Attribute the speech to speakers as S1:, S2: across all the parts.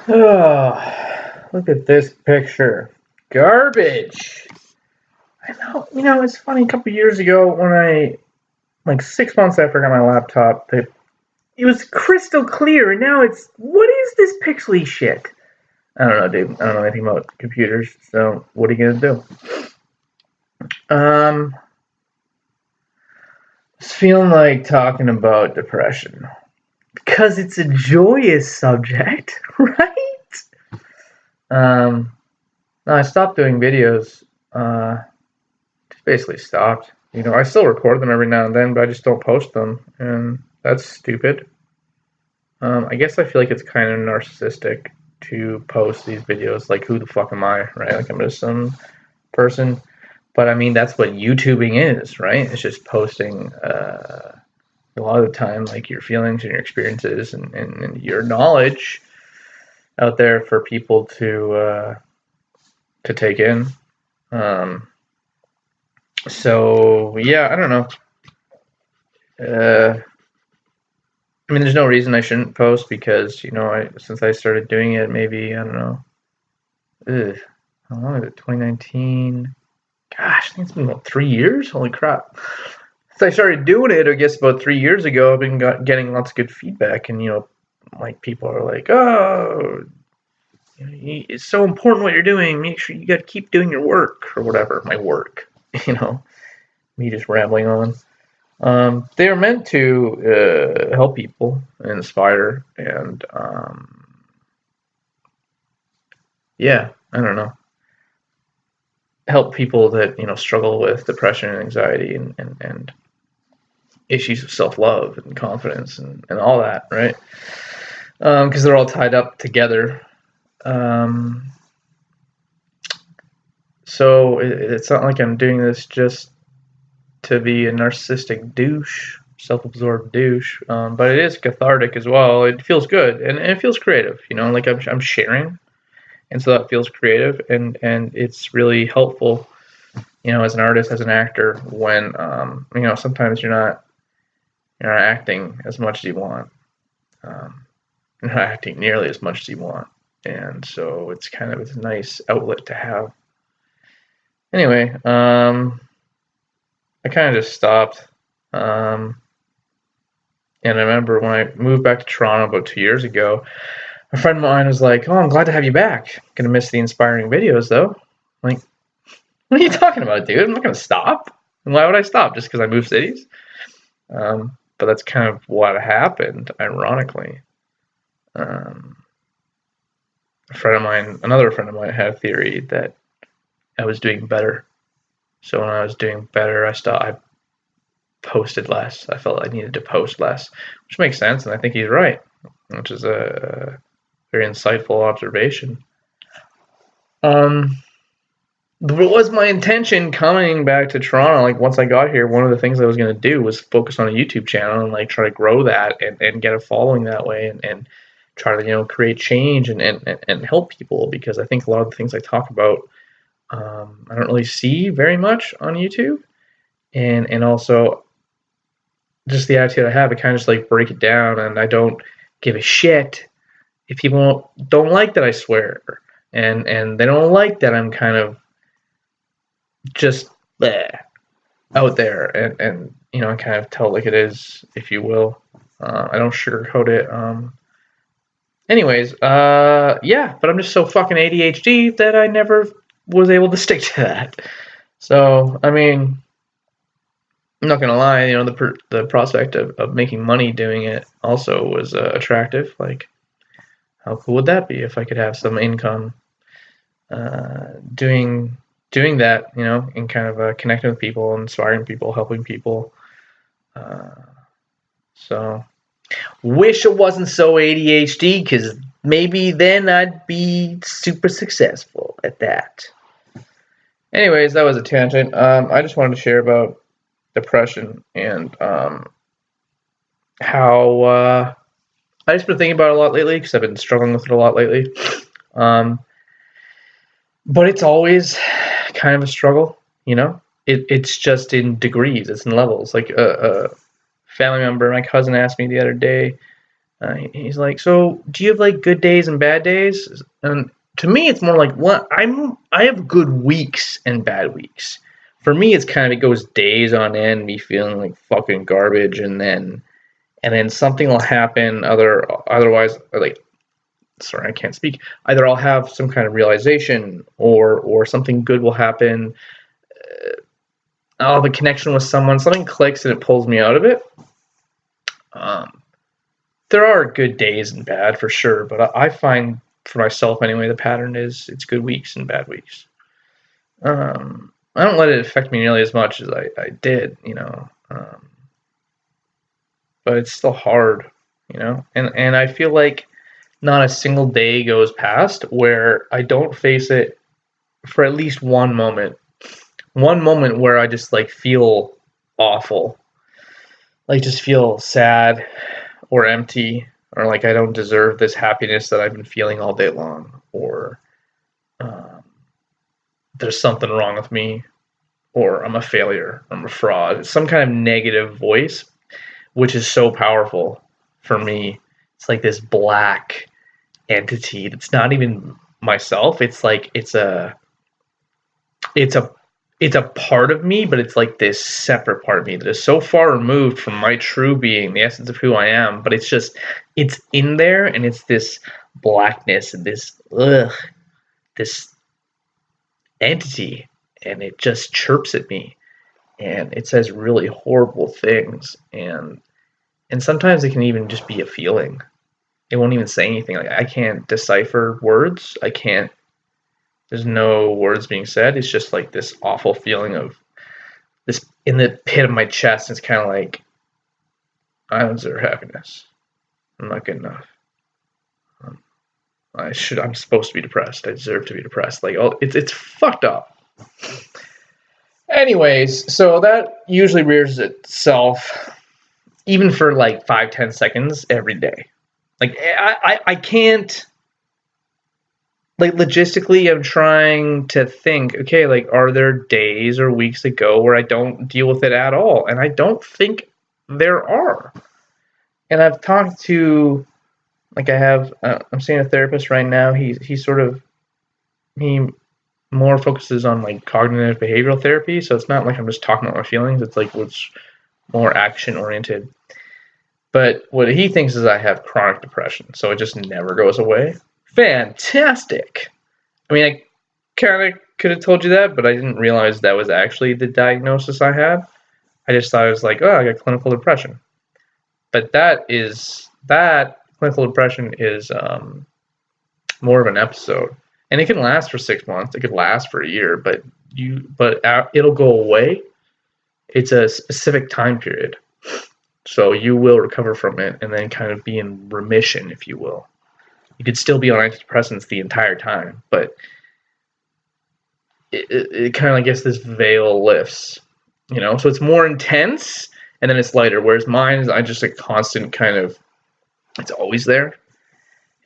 S1: Oh, look at this picture. Garbage. I know, it's funny. A couple years ago, like 6 months after I got my laptop, it was crystal clear, and now what is this pixely shit? I don't know, dude. I don't know anything about computers, so what are you gonna do? Just feeling like talking about depression because it's a joyous subject, right? No, I stopped doing videos. Just basically stopped. I still record them every now and then, but I just don't post them, and that's stupid. I guess I feel like it's kind of narcissistic to post these videos. Like, who the fuck am I, right? Like, I'm just some person. But I mean, that's what YouTubing is, right? It's just posting a lot of the time, like your feelings and your experiences and your knowledge out there for people to take in. So yeah, I don't know. I mean, there's no reason I shouldn't post because since I started doing it, maybe I don't know. How long is it? 2019. Gosh, I think it's been about 3 years. Holy crap! Since I started doing it, I guess about 3 years ago, I've been getting lots of good feedback, and like people are like, "Oh, it's so important what you're doing. Make sure you got to keep doing your work or whatever." My work, me just rambling on. They are meant to help people, inspire, and yeah, I don't know, help people that struggle with depression and anxiety and issues of self-love and confidence and all that, right? Because they're all tied up together. So it's not like I'm doing this just to be a narcissistic douche, self-absorbed douche, but it is cathartic as well. It feels good and it feels creative, like I'm sharing, and so that feels creative and it's really helpful, as an artist, as an actor, when sometimes you're not acting as much as you want, you're not acting nearly as much as you want, and so it's a nice outlet to have. Anyway, I kind of just stopped. And I remember when I moved back to Toronto about 2 years ago, a friend of mine was like, "Oh, I'm glad to have you back. Gonna miss the inspiring videos, though." I'm like, what are you talking about, dude? I'm not gonna stop. And why would I stop? Just because I moved cities? But that's kind of what happened, ironically. Another friend of mine had a theory that I was doing better. So when I was doing better, I posted less. I felt I needed to post less, which makes sense, and I think he's right, which is a very insightful observation. But it was my intention coming back to Toronto. Like, once I got here, one of the things I was going to do was focus on a YouTube channel and like try to grow that and get a following that way and try to create change and help people, because I think a lot of the things I talk about, I don't really see very much on YouTube, and also just the attitude I have, I kind of just like break it down, and I don't give a shit if people don't like that I swear, and they don't like that I'm kind of just out there, and I kind of tell it like it is, if you will. I don't sugarcoat it. Anyways, yeah, but I'm just so fucking ADHD that I never was able to stick to that. So, I mean, I'm not gonna lie, the prospect of making money doing it also was attractive. Like, how cool would that be if I could have some income doing that, and kind of connecting with people, inspiring people, helping people. So, wish it wasn't so ADHD, because maybe then I'd be super successful at that. Anyways, that was a tangent. I just wanted to share about depression and how I just been thinking about it a lot lately, because I've been struggling with it a lot lately. But it's always kind of a struggle, it's just in degrees, it's in levels. Like a family member, my cousin, asked me the other day, He's like, so do you have like good days and bad days? And to me, it's more like, what I have good weeks and bad weeks. For me, it's kind of, it goes days on end, me feeling like fucking garbage, and then something will happen. Otherwise, like, sorry, I can't speak. Either I'll have some kind of realization, or something good will happen. I'll have a connection with someone. Something clicks and it pulls me out of it. There are good days and bad for sure, but I find for myself anyway, the pattern is it's good weeks and bad weeks. I don't let it affect me nearly as much as I did, but it's still hard, and I feel like not a single day goes past where I don't face it for at least one moment where I just like feel awful, like just feel sad or empty, or like I don't deserve this happiness that I've been feeling all day long, or there's something wrong with me, or I'm a failure, I'm a fraud. It's some kind of negative voice, which is so powerful for me. It's like this black entity that's not even myself. It's like it's a part of me, but it's like this separate part of me that is so far removed from my true being, the essence of who I am. But it's in there, and it's this blackness and this entity, and it just chirps at me, and it says really horrible things, and sometimes it can even just be a feeling. It won't even say anything. Like, I can't decipher words. There's no words being said. It's just like this awful feeling of this in the pit of my chest. It's kind of like, I don't deserve happiness. I'm not good enough. I'm supposed to be depressed. I deserve to be depressed. Like, oh, it's fucked up. Anyways, so that usually rears itself even for like 5-10 seconds every day. Like, I can't, like, logistically, I'm trying to think, okay, like, are there days or weeks that go where I don't deal with it at all? And I don't think there are. And I've talked to, like, I'm seeing a therapist right now. He more focuses on like cognitive behavioral therapy. So it's not like I'm just talking about my feelings. It's like what's more action oriented. But what he thinks is I have chronic depression, so it just never goes away. Fantastic. I mean, I kind of could have told you that, but I didn't realize that was actually the diagnosis I had. I just thought it was like, oh, I got clinical depression. But that clinical depression is more of an episode, and it can last for 6 months. It could last for a year, but it'll go away. It's a specific time period. So you will recover from it and then kind of be in remission, if you will. You could still be on antidepressants the entire time, but it kind of, I guess, this veil lifts, So it's more intense, and then it's lighter. Whereas mine is just a constant kind of, it's always there.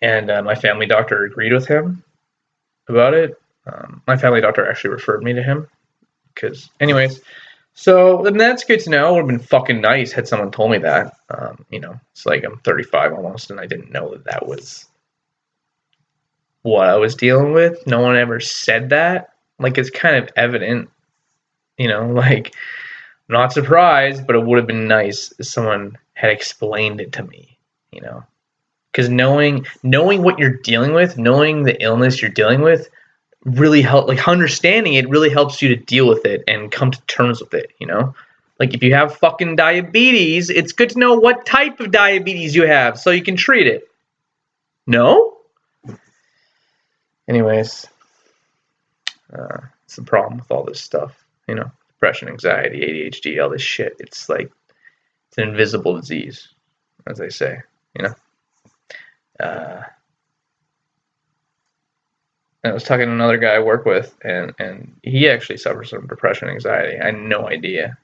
S1: And my family doctor agreed with him about it. My family doctor actually referred me to him. Anyways, so then that's good to know. It would have been fucking nice had someone told me that. It's like I'm 35 almost, and I didn't know that was what I was dealing with. No one ever said that. Like, it's kind of evident, like, I'm not surprised, but it would have been nice if someone had explained it to me, because knowing what you're dealing with, knowing the illness you're dealing with, really help. Like, understanding it really helps you to deal with it and come to terms with it. Like, if you have fucking diabetes, it's good to know what type of diabetes you have so you can treat it. No? Anyways, it's the problem with all this stuff. Depression, anxiety, ADHD, all this shit. It's like, it's an invisible disease, as they say. I was talking to another guy I work with, and he actually suffers from depression and anxiety. I had no idea.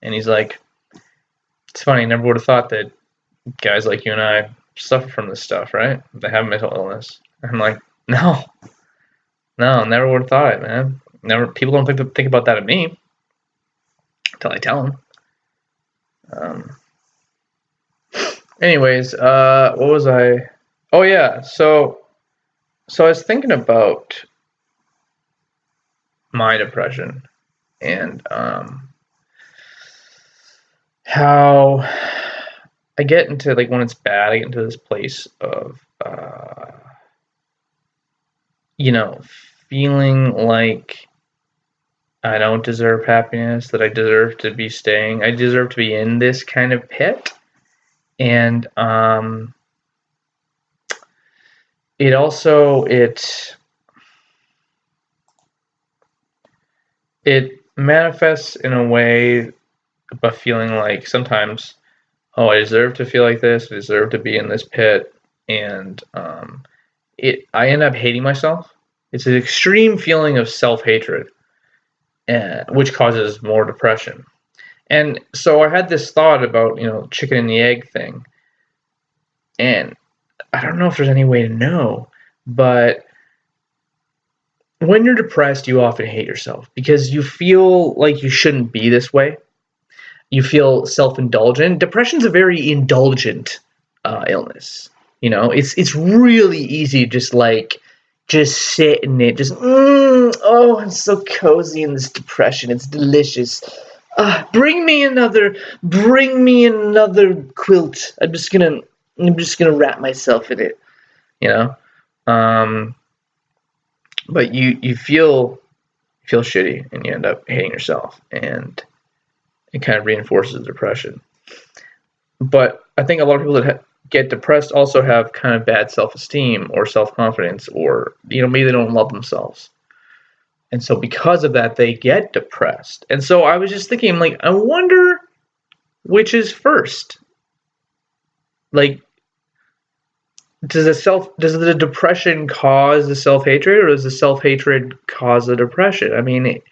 S1: And he's like, it's funny, I never would have thought that guys like you and I suffer from this stuff, right? They have mental illness. I'm like, no, never would have thought it, man. Never. People don't think about that of me until I tell them. Anyways, what was I? Oh yeah, so I was thinking about my depression and how I get into like when it's bad, I get into this place of you know, feeling like I don't deserve happiness, that I deserve to be staying, I deserve to be in this kind of pit, and it also it manifests in a way of feeling like sometimes, oh, I deserve to feel like this, I deserve to be in this pit, and I end up hating myself. It's an extreme feeling of self hatred, which causes more depression. And so I had this thought about chicken and the egg thing, and I don't know if there's any way to know, but when you're depressed, you often hate yourself because you feel like you shouldn't be this way. You feel self-indulgent. Depression's a very indulgent illness. It's really easy, just sit in it, oh, I'm so cozy in this depression. It's delicious. Bring me another quilt. I'm just gonna wrap myself in it. You know, um, but you feel shitty and you end up hating yourself, and it kind of reinforces depression. But I think a lot of people that get depressed also have kind of bad self-esteem or self-confidence, or maybe they don't love themselves, and so because of that they get depressed. And so I was just thinking, like, I wonder which is first. Like, does the depression cause the self-hatred, or does the self-hatred cause the depression? I mean,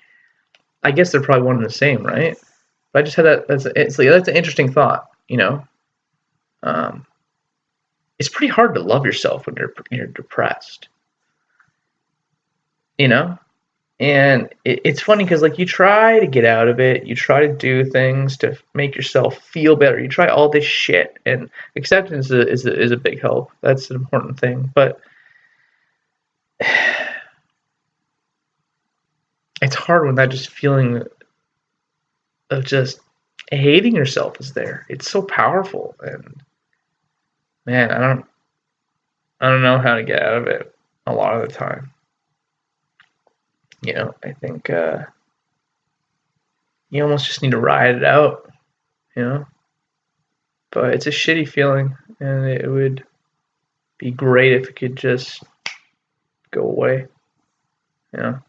S1: I guess they're probably one and the same, right? But I just had that's an interesting thought. Um, it's pretty hard to love yourself when you're depressed. You know, and it's funny because, like, you try to get out of it, you try to do things to make yourself feel better, you try all this shit, and acceptance is a big help. That's an important thing, but it's hard when that just feeling of just hating yourself is there. It's so powerful, and man, I don't know how to get out of it a lot of the time. I think you almost just need to ride it out, you know. But it's a shitty feeling, and it would be great if it could just go away. I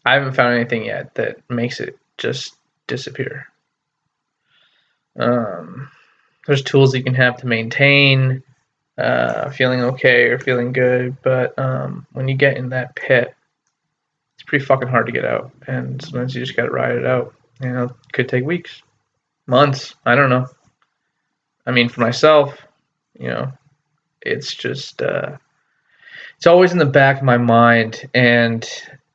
S1: haven't found anything yet that makes it just disappear. There's tools you can have to maintain feeling okay or feeling good, but when you get in that pit, it's pretty fucking hard to get out, and sometimes you just gotta ride it out. It could take weeks, months. I don't know. I mean, for myself, it's just it's always in the back of my mind, and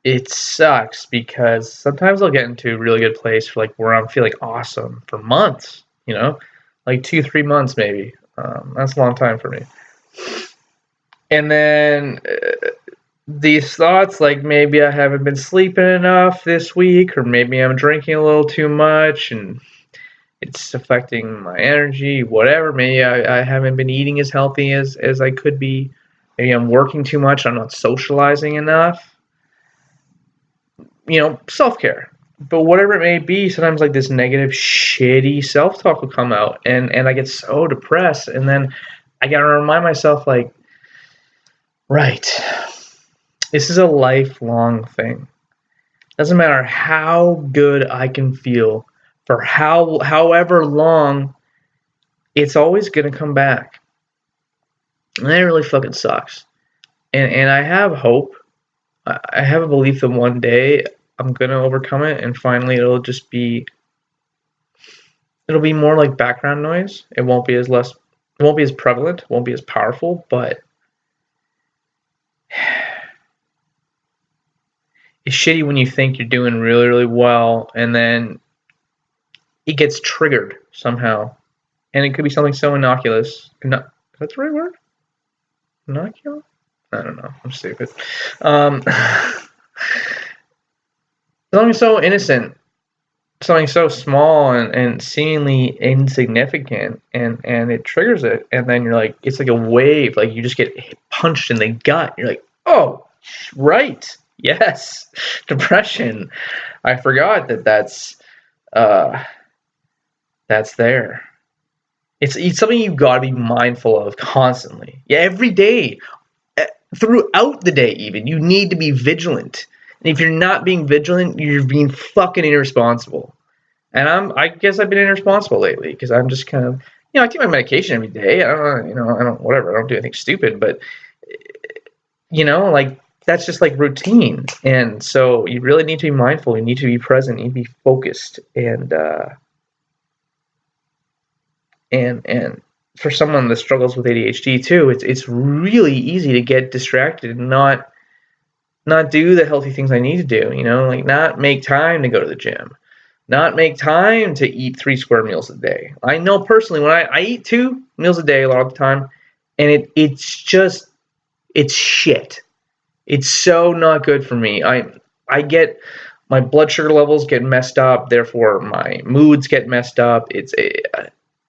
S1: it sucks because sometimes I'll get into a really good place for, like, where I'm feeling awesome for months. Like 2-3 months maybe. That's a long time for me. And then these thoughts, like, maybe I haven't been sleeping enough this week, or maybe I'm drinking a little too much and it's affecting my energy, whatever. Maybe I haven't been eating as healthy as I could be. Maybe I'm working too much, I'm not socializing enough. Self-care. But whatever it may be, sometimes, like, this negative, shitty self-talk will come out, and I get so depressed, and then I gotta remind myself, like, right, this is a lifelong thing. Doesn't matter how good I can feel for however long, it's always gonna come back. And that really fucking sucks. And I have hope. I have a belief that one day I'm gonna overcome it, and finally it'll be more like background noise. It won't be as prevalent, won't be as powerful, but it's shitty when you think you're doing really, really well, and then it gets triggered somehow, And it could be something so innocuous. Is that the right word? Innocuous? I don't know. I'm stupid. Something so innocent, something so small and seemingly insignificant, and it triggers it, and then you're like, it's like a wave, like you just get punched in the gut. You're like, oh, right, yes, depression. I forgot that's there. It's something you got to be mindful of constantly. Yeah, every day, throughout the day, even you need to be vigilant. And if you're not being vigilant, you're being fucking irresponsible. And I guess I've been irresponsible lately because I'm just kind of, I take my medication every day. I don't do anything stupid, but like that's just like routine. And so you really need to be mindful. You need to be present. You need to be focused. And for someone that struggles with ADHD too, it's really easy to get distracted and not do the healthy things I need to do. Like not make time to go to the gym, not make time to eat 3 square meals a day. I know personally when I eat 2 meals a day a lot of the time, and it's shit. It's so not good for me. I get my blood sugar levels get messed up, therefore my moods get messed up.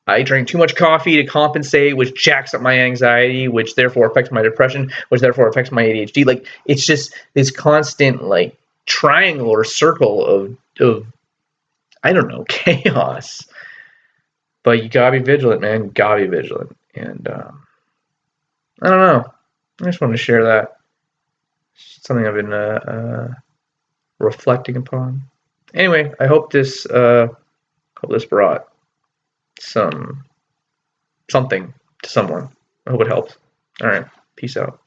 S1: I drink too much coffee to compensate, which jacks up my anxiety, which therefore affects my depression, which therefore affects my ADHD. Like it's just this constant like triangle or circle of I don't know, chaos. But you gotta be vigilant, man. You gotta be vigilant. And I don't know. I just wanted to share that. It's something I've been reflecting upon. Anyway, I hope this brought something to someone. I hope it helped. All right. Peace out.